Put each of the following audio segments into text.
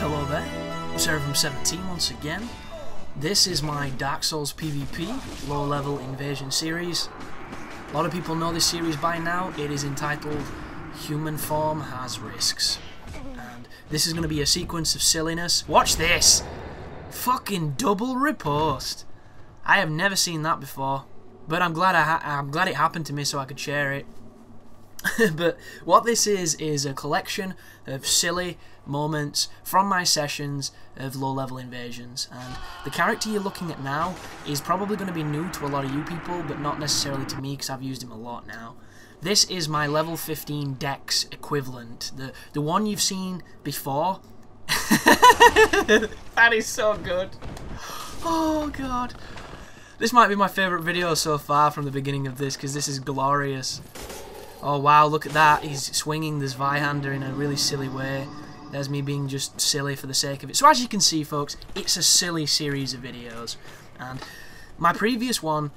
Hello there, Seraphim17 once again. This is my Dark Souls PvP low level invasion series. A lot of people know this series by now. It is entitled Human Form Has Risks. And this is going to be a sequence of silliness. Watch this! Fucking double repost. I have never seen that before, but I'm glad it happened to me so I could share it. But what this is a collection of silly moments from my sessions of low-level invasions, and the character you're looking at now is probably going to be new to a lot of you people, but not necessarily to me because I've used him a lot now. This is my level 15 Dex equivalent, the one you've seen before. That is so good. Oh god. This might be my favourite video so far from the beginning of this because this is glorious. Oh wow, look at that, he's swinging this Zweihander in a really silly way. There's me being just silly for the sake of it. So as you can see folks, it's a silly series of videos. And my previous one,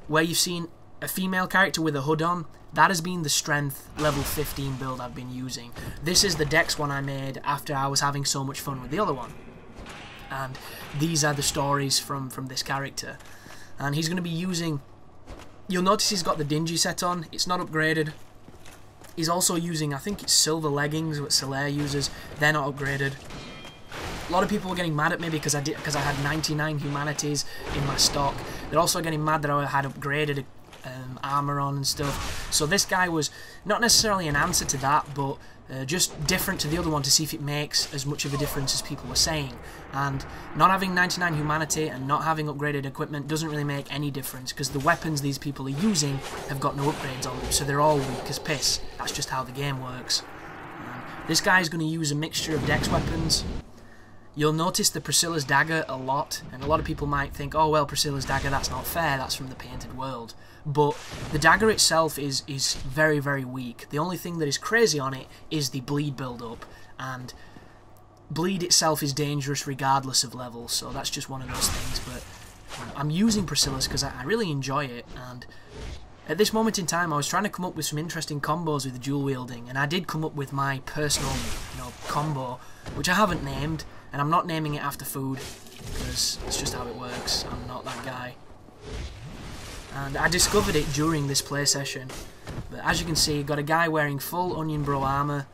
where you've seen a female character with a hood on, that has been the strength level 15 build I've been using. This is the Dex one I made after I was having so much fun with the other one. And these are the stories from this character. And he's going to be using... You'll notice he's got the Dingy set on, it's not upgraded. He's also using, I think it's silver leggings, what Solaire uses. They're not upgraded. A lot of people were getting mad at me because I had 99 humanities in my stock. They're also getting mad that I had upgraded armor on and stuff. So this guy was not necessarily an answer to that, but just different to the other one to see if it makes as much of a difference as people were saying. And not having 99 humanity and not having upgraded equipment doesn't really make any difference because the weapons these people are using have got no upgrades on them, so they're all weak as piss. That's just how the game works. This guy is going to use a mixture of Dex weapons. You'll notice the Priscilla's Dagger a lot, and a lot of people might think, oh well, Priscilla's Dagger, that's not fair, that's from the Painted World. But the dagger itself is very, very weak. The only thing that is crazy on it is the bleed build-up, and bleed itself is dangerous regardless of level, so that's just one of those things. But I'm using Priscilla's because I really enjoy it, and at this moment in time I was trying to come up with some interesting combos with the dual wielding, and I did come up with my personal combo, which I haven't named, and I'm not naming it after food, because it's just how it works. I'm not that guy. And I discovered it during this play session. But as you can see, got a guy wearing full Onion Bro armor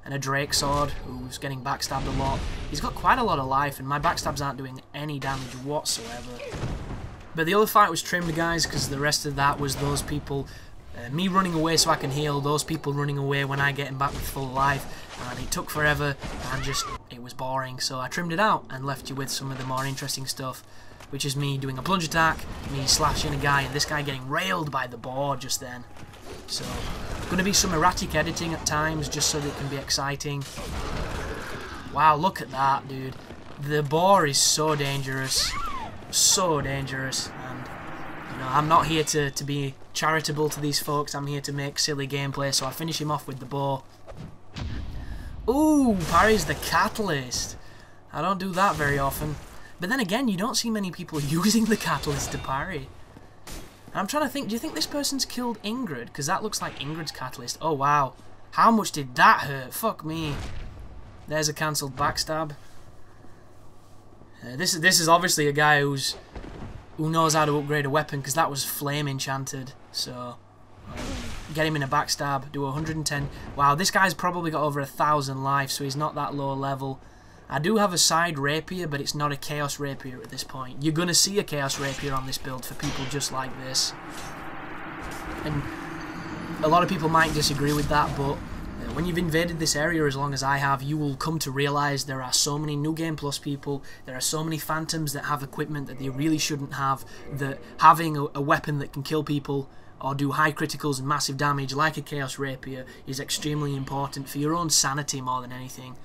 and a Drake sword who's getting backstabbed a lot. He's got quite a lot of life, and my backstabs aren't doing any damage whatsoever. But the other fight was trimmed, guys, because the rest of that was those people, me running away so I can heal, those people running away when I get him back with full life, and it took forever, and it was boring, so I trimmed it out and left you with some of the more interesting stuff, which is me doing a plunge attack, me slashing a guy, and this guy getting railed by the boar just then. So, going to be some erratic editing at times, just so that it can be exciting. Wow, look at that, dude. The boar is so dangerous. So dangerous. And, I'm not here to be charitable to these folks. I'm here to make silly gameplay, so I finish him off with the bow. Ooh, parries the catalyst. I don't do that very often. But then again, you don't see many people using the catalyst to parry. I'm trying to think, do you think this person's killed Ingrid? Because that looks like Ingrid's catalyst. Oh wow. How much did that hurt? Fuck me. There's a cancelled backstab. This is obviously a guy who knows how to upgrade a weapon, because that was flame enchanted. So get him in a backstab, do 110. Wow, this guy's probably got over 1,000 life, so he's not that low level. I do have a side rapier, but it's not a chaos rapier at this point. You're going to see a chaos rapier on this build for people just like this. And a lot of people might disagree with that, but when you've invaded this area as long as I have, you will come to realise there are so many New Game Plus people, there are so many Phantoms that have equipment that they really shouldn't have, that having a weapon that can kill people or do high criticals and massive damage like a chaos rapier is extremely important for your own sanity more than anything.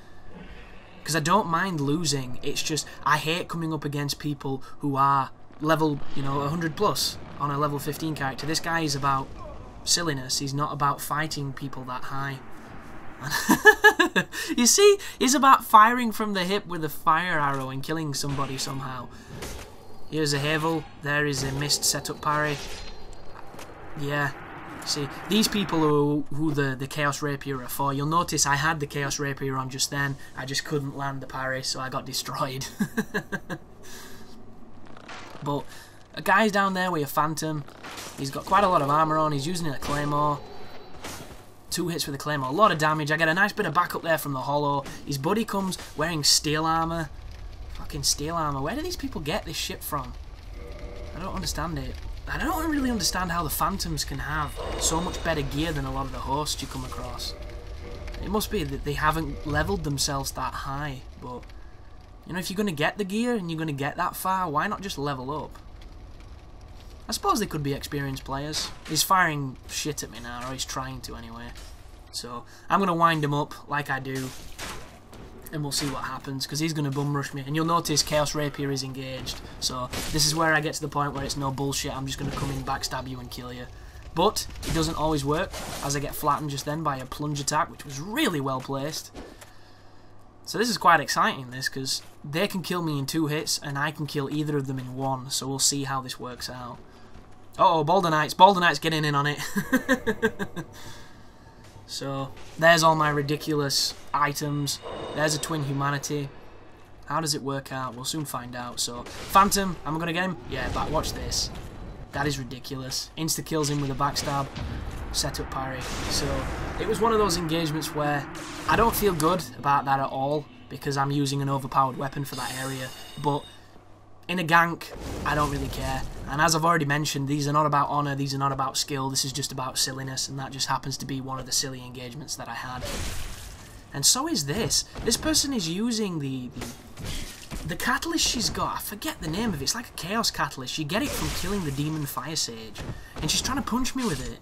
Because I don't mind losing, it's just I hate coming up against people who are level, 100 plus on a level 15 character. This guy is about silliness, he's not about fighting people that high. You see, he's about firing from the hip with a fire arrow and killing somebody somehow. Here's a Havel, there is a missed setup parry. Yeah, See, these people who the Chaos Rapier are for, you'll notice I had the Chaos Rapier on just then. I just couldn't land the parry, so I got destroyed. But a guy's down there with a Phantom. He's got quite a lot of armor on. He's using a Claymore. 2 hits with a Claymore. A lot of damage. I get a nice bit of backup there from the Hollow. His buddy comes wearing steel armor. Fucking steel armor. Where do these people get this shit from? I don't understand it. I don't really understand how the Phantoms can have so much better gear than a lot of the hosts you come across. It must be that they haven't leveled themselves that high, but you know, if you're going to get the gear and you're going to get that far, why not just level up? I suppose they could be experienced players. He's firing shit at me now, or he's trying to anyway. So I'm going to wind him up like I do, and we'll see what happens, because he's going to bum rush me. And you'll notice Chaos Rapier is engaged, so this is where I get to the point where it's no bullshit. I'm just going to come in, backstab you and kill you. But it doesn't always work, as I get flattened just then by a plunge attack, which was really well placed. So this is quite exciting, this, because they can kill me in 2 hits, and I can kill either of them in 1, so we'll see how this works out. Uh-oh, Boulder Knight's getting in on it. So, there's all my ridiculous items. There's a Twin Humanity. How does it work out? We'll soon find out. So, Phantom, am I going to get him? Yeah, but watch this. That is ridiculous. Insta-kills him with a backstab. Setup parry. So, it was one of those engagements where I don't feel good about that at all, because I'm using an overpowered weapon for that area. But in a gank, I don't really care. And as I've already mentioned, these are not about honour, these are not about skill, this is just about silliness, and that just happens to be one of the silly engagements that I had. And so is this. This person is using the catalyst she's got. I forget the name of it. It's like a chaos catalyst. You get it from killing the demon fire sage, and she's trying to punch me with it.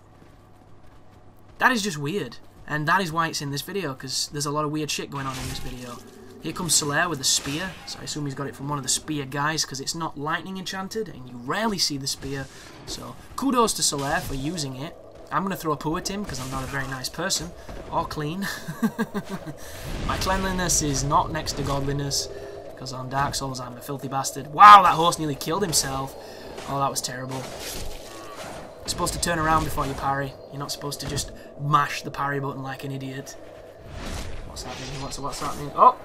That is just weird. And that is why it's in this video, because there's a lot of weird shit going on in this video. Here comes Solaire with a spear, so I assume he's got it from one of the spear guys, because it's not lightning enchanted, and you rarely see the spear. So, kudos to Solaire for using it. I'm going to throw a poo at him, because I'm not a very nice person, or clean. My cleanliness is not next to godliness, because on Dark Souls I'm a filthy bastard. Wow, that horse nearly killed himself. Oh, that was terrible. You're supposed to turn around before you parry. You're not supposed to just mash the parry button like an idiot. What's happening? What's happening? Oh!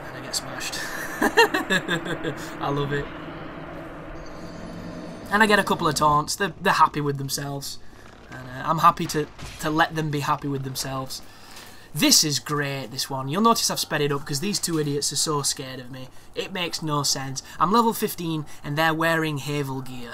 And I get smashed. I love it. And I get a couple of taunts. They're happy with themselves. And I'm happy to let them be happy with themselves. This is great, this one. You'll notice I've sped it up because these 2 idiots are so scared of me. It makes no sense. I'm level 15 and they're wearing Havel gear.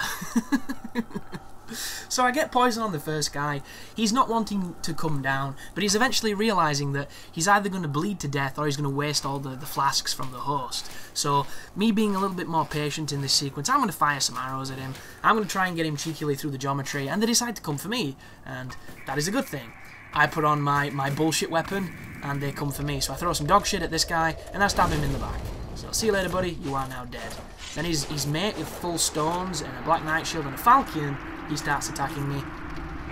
So I get poison on the first guy. He's not wanting to come down, but he's eventually realising that he's either going to bleed to death or he's going to waste all the flasks from the host. So, me being a little bit more patient in this sequence, I'm going to fire some arrows at him. I'm going to try and get him cheekily through the geometry, and they decide to come for me, and that is a good thing. I put on my bullshit weapon, and they come for me. So I throw some dog shit at this guy, and I stab him in the back. So, see you later, buddy. You are now dead. Then his mate with full stones and a Black Knight shield and a falchion, he starts attacking me,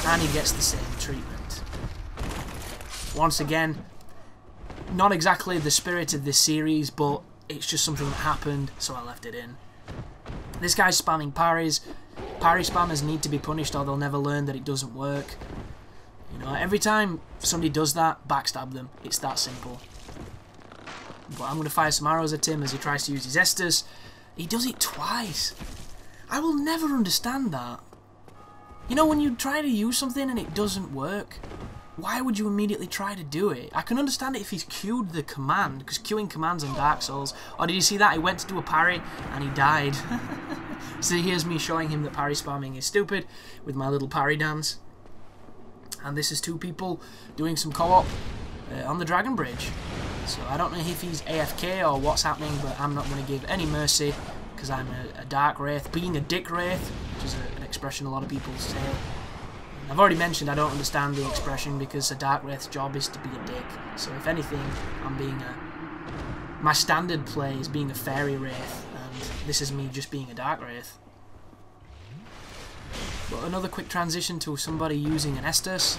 and he gets the same treatment. Once again, not exactly the spirit of this series, but it's just something that happened, so I left it in. This guy's spamming parries. Parry spammers need to be punished or they'll never learn that it doesn't work. You know, every time somebody does that, backstab them. It's that simple. But I'm going to fire some arrows at him as he tries to use his Estus. He does it twice. I will never understand that. You know, when you try to use something and it doesn't work, why would you immediately try to do it? I can understand it if he's queued the command, because queuing commands in Dark Souls. Or did you see that? He went to do a parry and he died. So here's me showing him that parry spamming is stupid with my little parry dance. And this is 2 people doing some co-op on the Dragon Bridge. So I don't know if he's AFK or what's happening, but I'm not going to give any mercy, because I'm a Dark Wraith, being a Dick Wraith, which is an expression a lot of people say. I've already mentioned I don't understand the expression, because a Dark Wraith's job is to be a dick. So if anything, I'm being my standard play is being a Fairy Wraith, and this is me just being a Dark Wraith. But another quick transition to somebody using an Estus,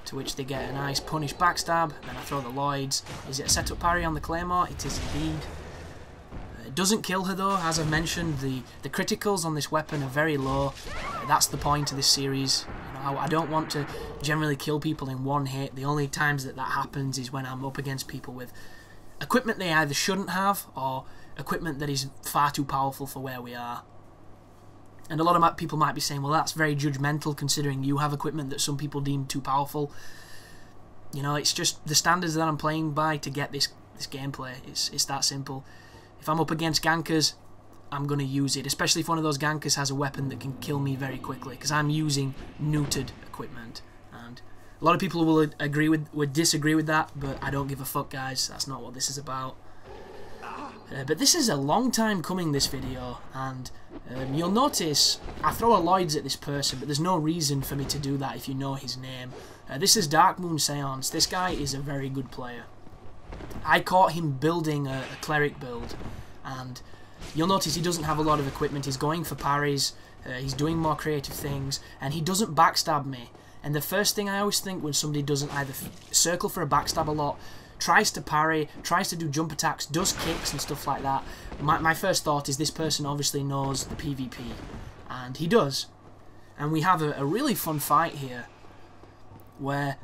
to which they get a nice punish backstab, then I throw the Lloyds. Is it a setup parry on the Claymore? It is indeed. It doesn't kill her though, as I've mentioned, the criticals on this weapon are very low. That's the point of this series. You know, I don't want to generally kill people in one hit. The only times that happens is when I'm up against people with equipment they either shouldn't have or equipment that is far too powerful for where we are. And a lot of people might be saying, well, that's very judgmental considering you have equipment that some people deem too powerful. You know, it's just the standards that I'm playing by to get this gameplay. It's that simple. If I'm up against gankers, I'm going to use it, especially if one of those gankers has a weapon that can kill me very quickly, because I'm using neutered equipment. And a lot of people would disagree with that, but I don't give a fuck, guys. That's not what this is about. But this is a long time coming, this video, and you'll notice I throw a Lloyd's at this person, but there's no reason for me to do that if you know his name. This is Dark Moon Seance. This guy is a very good player. I caught him building a cleric build, and you'll notice he doesn't have a lot of equipment. He's going for parries, he's doing more creative things, and he doesn't backstab me. And the first thing I always think when somebody doesn't either circle for a backstab a lot, tries to parry, tries to do jump attacks, does kicks and stuff like that, my first thought is this person obviously knows the PvP. And he does. And we have a really fun fight here where,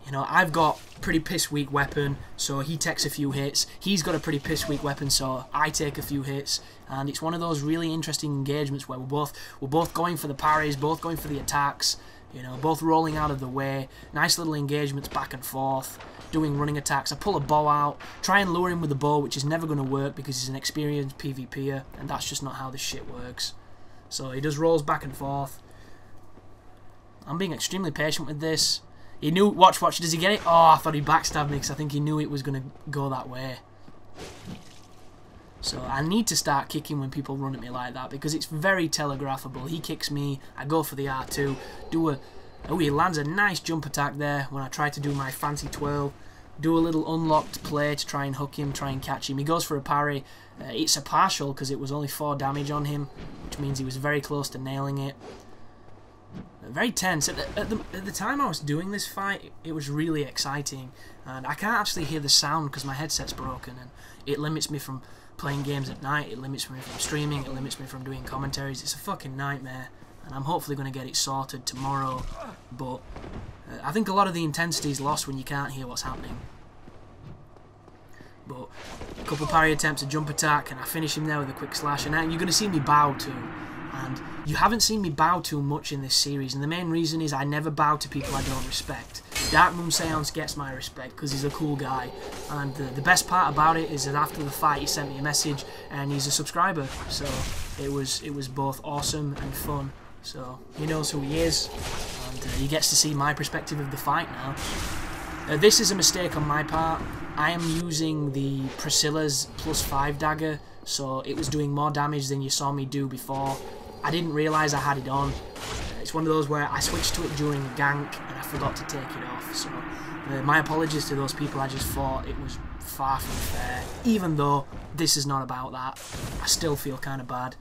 you know, I've got pretty piss weak weapon, so he takes a few hits. He's got a pretty piss weak weapon, so I take a few hits. And it's one of those really interesting engagements where we're both going for the parries, both going for the attacks, you know, both rolling out of the way. Nice little engagements back and forth, doing running attacks. I pull a bow out, try and lure him with the bow, which is never going to work because he's an experienced PvPer, and that's just not how this shit works. So he does rolls back and forth. I'm being extremely patient with this. He knew, watch, does he get it? Oh, I thought he backstabbed me because I think he knew it was going to go that way. So I need to start kicking when people run at me like that because it's very telegraphable. He kicks me, I go for the R2, oh, he lands a nice jump attack there when I try to do my fancy twirl. Do a little unlocked play to try and hook him, try and catch him. He goes for a parry. It's a partial because it was only 4 damage on him, which means he was very close to nailing it. Very tense. At the time I was doing this fight, it was really exciting, and I can't actually hear the sound because my headset's broken, and it limits me from playing games at night, it limits me from streaming, it limits me from doing commentaries. It's a fucking nightmare, and I'm hopefully going to get it sorted tomorrow, but I think a lot of the intensity is lost when you can't hear what's happening. But a couple parry attempts, a jump attack, and I finish him there with a quick slash, and you're going to see me bow too. And you haven't seen me bow too much in this series, and the main reason is I never bow to people I don't respect. Dark Moon Seance gets my respect because he's a cool guy, and the best part about it is that after the fight he sent me a message and he's a subscriber, so it was both awesome and fun. So he knows who he is, and he gets to see my perspective of the fight now. This is a mistake on my part. I am using the Priscilla's +5 dagger, so it was doing more damage than you saw me do before. I didn't realise I had it on. It's one of those where I switched to it during a gank and I forgot to take it off. So my apologies to those people. I just thought it was far from fair. Even though this is not about that, I still feel kind of bad.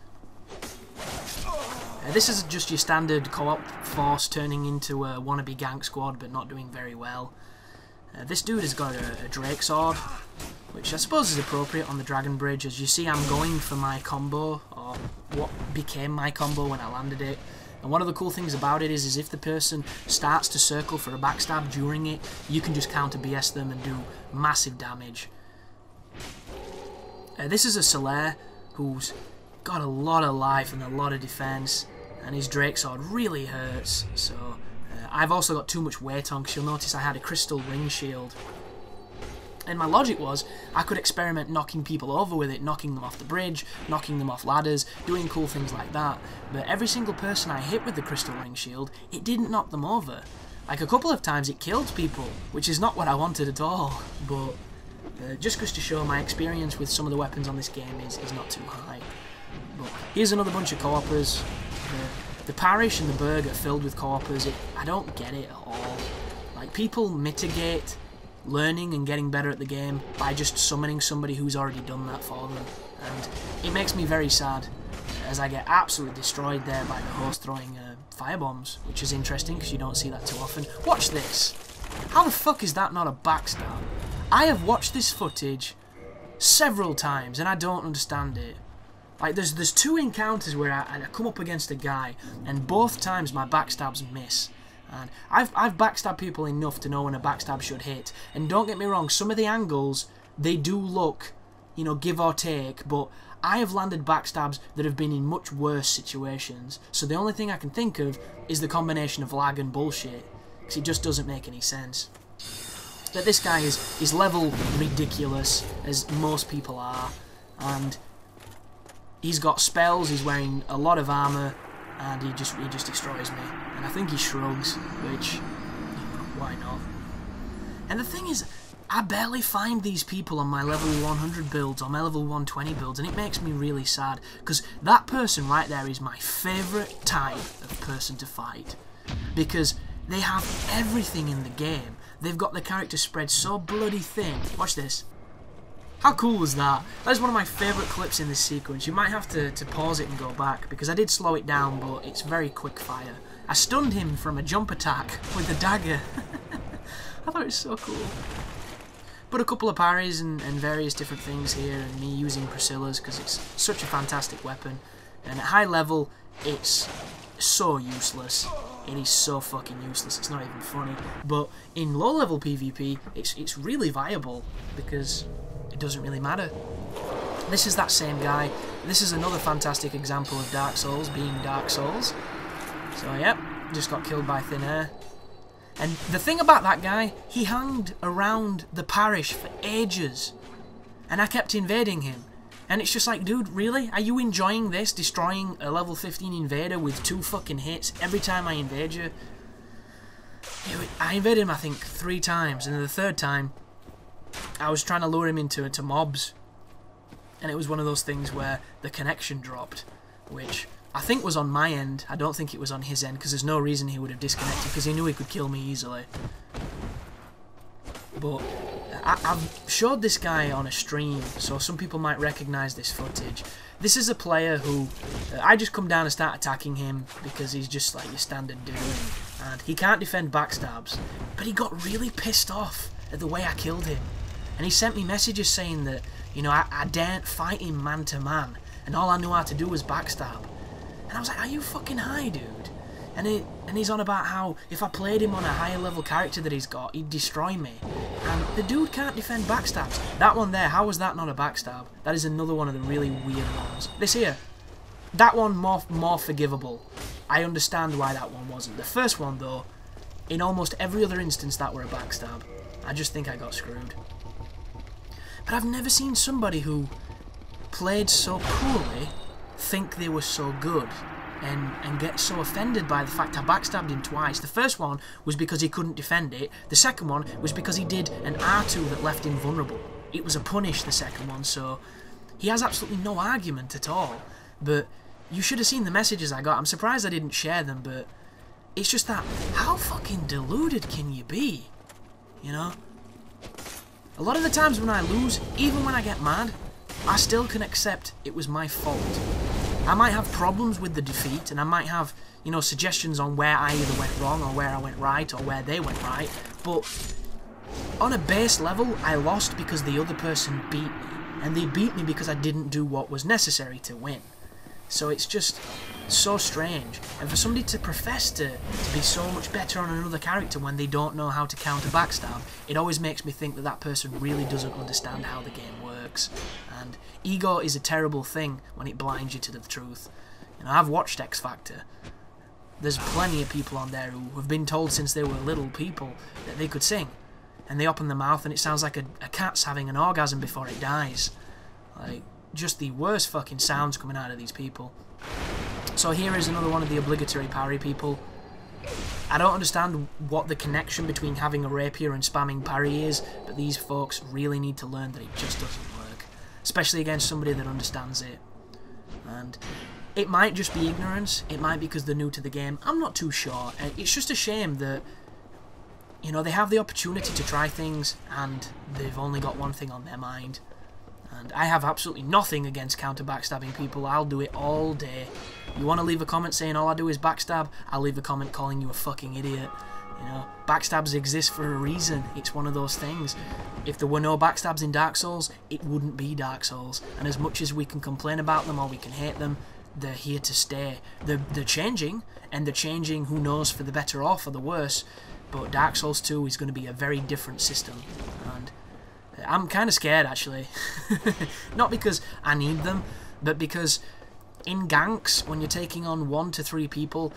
This is just your standard co-op force turning into a wannabe gank squad but not doing very well. This dude has got a Drake sword, which I suppose is appropriate on the Dragon Bridge. As you see, I'm going for my combo, or what became my combo when I landed it. And one of the cool things about it is if the person starts to circle for a backstab during it, you can just counter BS them and do massive damage. This is a Solaire who's got a lot of life and a lot of defense, and his Drake sword really hurts. So I've also got too much weight on, because you'll notice I had a crystal ring shield. And my logic was, I could experiment knocking people over with it, knocking them off the bridge, knocking them off ladders, doing cool things like that. But every single person I hit with the crystal ring shield, it didn't knock them over. Like a couple of times it killed people, which is not what I wanted at all. But just goes to show my experience with some of the weapons on this game is not too high. But here's another bunch of co-opers. The parish and the burg are filled with co-opers. I don't get it at all. Like, people mitigate learning and getting better at the game by just summoning somebody who's already done that for them, and it makes me very sad as I get absolutely destroyed there by the host throwing firebombs, which is interesting because you don't see that too often. Watch this. How the fuck is that not a backstab? I have watched this footage several times and I don't understand it. Like, there's 2 encounters where I come up against a guy and both times my backstabs miss. And I've backstabbed people enough to know when a backstab should hit. And don't get me wrong, some of the angles, they do look, you know, give or take, but I have landed backstabs that have been in much worse situations. So the only thing I can think of is the combination of lag and bullshit, because it just doesn't make any sense. But this guy is level ridiculous, as most people are, and he's got spells, he's wearing a lot of armour, and he just destroys me. And I think he shrugs, which, you know, why not? And the thing is, I barely find these people on my level 100 builds or my level 120 builds, and it makes me really sad, because that person right there is my favourite type of person to fight, because they have everything in the game. They've got the character spread so bloody thin. Watch this. How cool was that? That is one of my favourite clips in this sequence. You might have to pause it and go back, because I did slow it down, but it's very quick fire. I stunned him from a jump attack with the dagger. I thought it was so cool. But a couple of parries and various different things here, and me using Priscilla's, because it's such a fantastic weapon. And at high level, it's so useless. It is so fucking useless, it's not even funny. But in low level PvP, it's really viable, because it doesn't really matter. This is that same guy. This is another fantastic example of Dark Souls being Dark Souls. So yep, just got killed by thin air. And the thing about that guy, he hung around the parish for ages. And I kept invading him. And it's just like, dude, really? Are you enjoying this? Destroying a level 15 invader with 2 fucking hits every time I invade you? I invaded him, I think, 3 times. And then the 3rd time, I was trying to lure him into mobs. And it was one of those things where the connection dropped, which I think was on my end. I don't think it was on his end, because there's no reason he would have disconnected, because he knew he could kill me easily. But I've showed this guy on a stream, so some people might recognise this footage. This is a player who, I just come down and start attacking him, because he's just like your standard dude. And he can't defend backstabs, but he got really pissed off at the way I killed him. And he sent me messages saying that, you know, I daren't fight him man to man, and all I knew how to do was backstab. And I was like, are you fucking high, dude? And he's on about how if I played him on a higher level character that he's got, he'd destroy me. And the dude can't defend backstabs. That one there, how was that not a backstab? That is another one of the really weird ones. This here, that one more forgivable. I understand why that one wasn't. The first one, though, in almost every other instance, that were a backstab. I just think I got screwed. But I've never seen somebody who played so poorly think they were so good and get so offended by the fact I backstabbed him twice. The first one was because he couldn't defend it. The second one was because he did an R2 that left him vulnerable. It was a punish, the second one, so he has absolutely no argument at all. But you should have seen the messages I got. I'm surprised I didn't share them, but it's just that, how fucking deluded can you be? You know? A lot of the times when I lose, even when I get mad, I still can accept it was my fault. I might have problems with the defeat, and I might have, you know, suggestions on where I either went wrong or where I went right or where they went right, but on a base level, I lost because the other person beat me, and they beat me because I didn't do what was necessary to win. So it's just so strange, and for somebody to profess to be so much better on another character when they don't know how to counter backstab, it always makes me think that that person really doesn't understand how the game works. And ego is a terrible thing when it blinds you to the truth. You know, I've watched X Factor. There's plenty of people on there who have been told since they were little people that they could sing, and they open their mouth and it sounds like a cat's having an orgasm before it dies. Like, just the worst fucking sounds coming out of these people. So here is another one of the obligatory parry people. I don't understand what the connection between having a rapier and spamming parry is, but these folks really need to learn that it just doesn't work. Especially against somebody that understands it. And it might just be ignorance, it might be because they're new to the game, I'm not too sure. It's just a shame that, you know, they have the opportunity to try things and they've only got one thing on their mind. And I have absolutely nothing against counter backstabbing people. I'll do it all day. You want to leave a comment saying all I do is backstab? I'll leave a comment calling you a fucking idiot. You know, backstabs exist for a reason. It's one of those things. If there were no backstabs in Dark Souls, it wouldn't be Dark Souls. And as much as we can complain about them or we can hate them, they're here to stay. They're changing, and they're changing, who knows, for the better or for the worse. But Dark Souls 2 is going to be a very different system, and I'm kind of scared, actually. Not because I need them, but because in ganks, when you're taking on 1 to 3 people,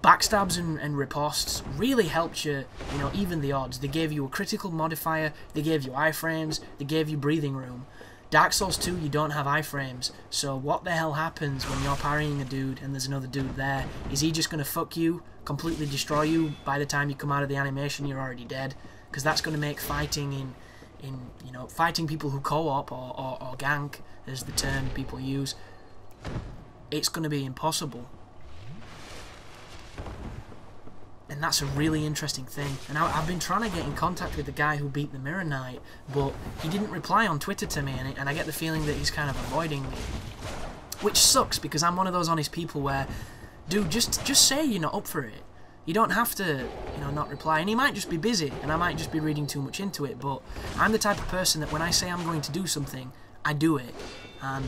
backstabs and riposts really helped you, you know, even the odds. They gave you a critical modifier, they gave you iframes, they gave you breathing room. Dark Souls 2, you don't have iframes, so what the hell happens when you're parrying a dude and there's another dude there? Is he just going to fuck you, completely destroy you? By the time you come out of the animation, you're already dead. Because that's going to make fighting in you know, fighting people who co-op or gank, is the term people use, it's going to be impossible. And that's a really interesting thing. And I've been trying to get in contact with the guy who beat the Mirror Knight, but he didn't reply on Twitter to me, and I get the feeling that he's kind of avoiding me. Which sucks, because I'm one of those honest people where, dude, just say you're not up for it. You don't have to, you know, not reply. And he might just be busy, and I might just be reading too much into it, but I'm the type of person that when I say I'm going to do something, I do it. And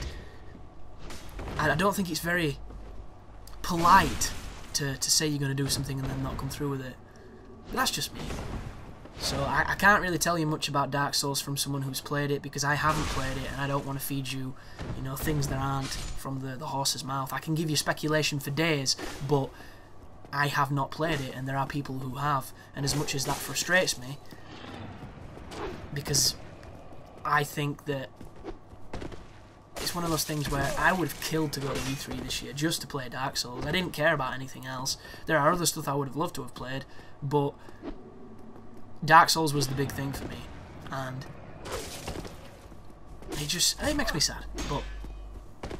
I don't think it's very polite to say you're going to do something and then not come through with it. But that's just me. So I can't really tell you much about Dark Souls from someone who's played it, because I haven't played it and I don't want to feed you, you know, things that aren't from the horse's mouth. I can give you speculation for days, but I have not played it, and there are people who have. And as much as that frustrates me, because I think that it's one of those things where I would have killed to go to E3 this year just to play Dark Souls. I didn't care about anything else. There are other stuff I would have loved to have played, but Dark Souls was the big thing for me, and it makes me sad, but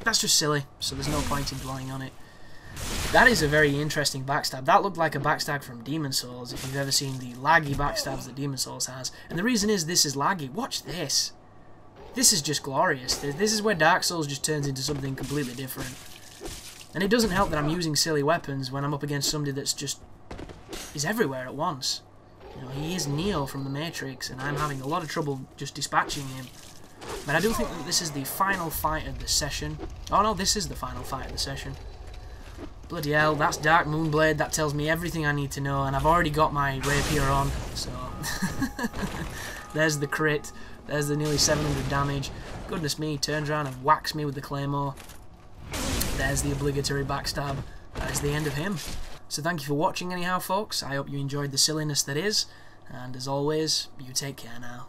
that's just silly, so there's no point in dwelling on it. That is a very interesting backstab. That looked like a backstab from Demon Souls, if you've ever seen the laggy backstabs that Demon Souls has. And the reason is this is laggy. Watch this. This is just glorious. This is where Dark Souls just turns into something completely different. And it doesn't help that I'm using silly weapons when I'm up against somebody that's just is everywhere at once. You know, he is Neo from the Matrix, and I'm having a lot of trouble just dispatching him. But I do think that this is the final fight of the session. Oh no, this is the final fight of the session. Bloody hell, that's Dark Moonblade. That tells me everything I need to know, and I've already got my rapier on, so there's the crit. There's the nearly 700 damage. Goodness me, turns around and whacks me with the claymore. There's the obligatory backstab. That is the end of him. So thank you for watching anyhow, folks. I hope you enjoyed the silliness that is. And as always, you take care now.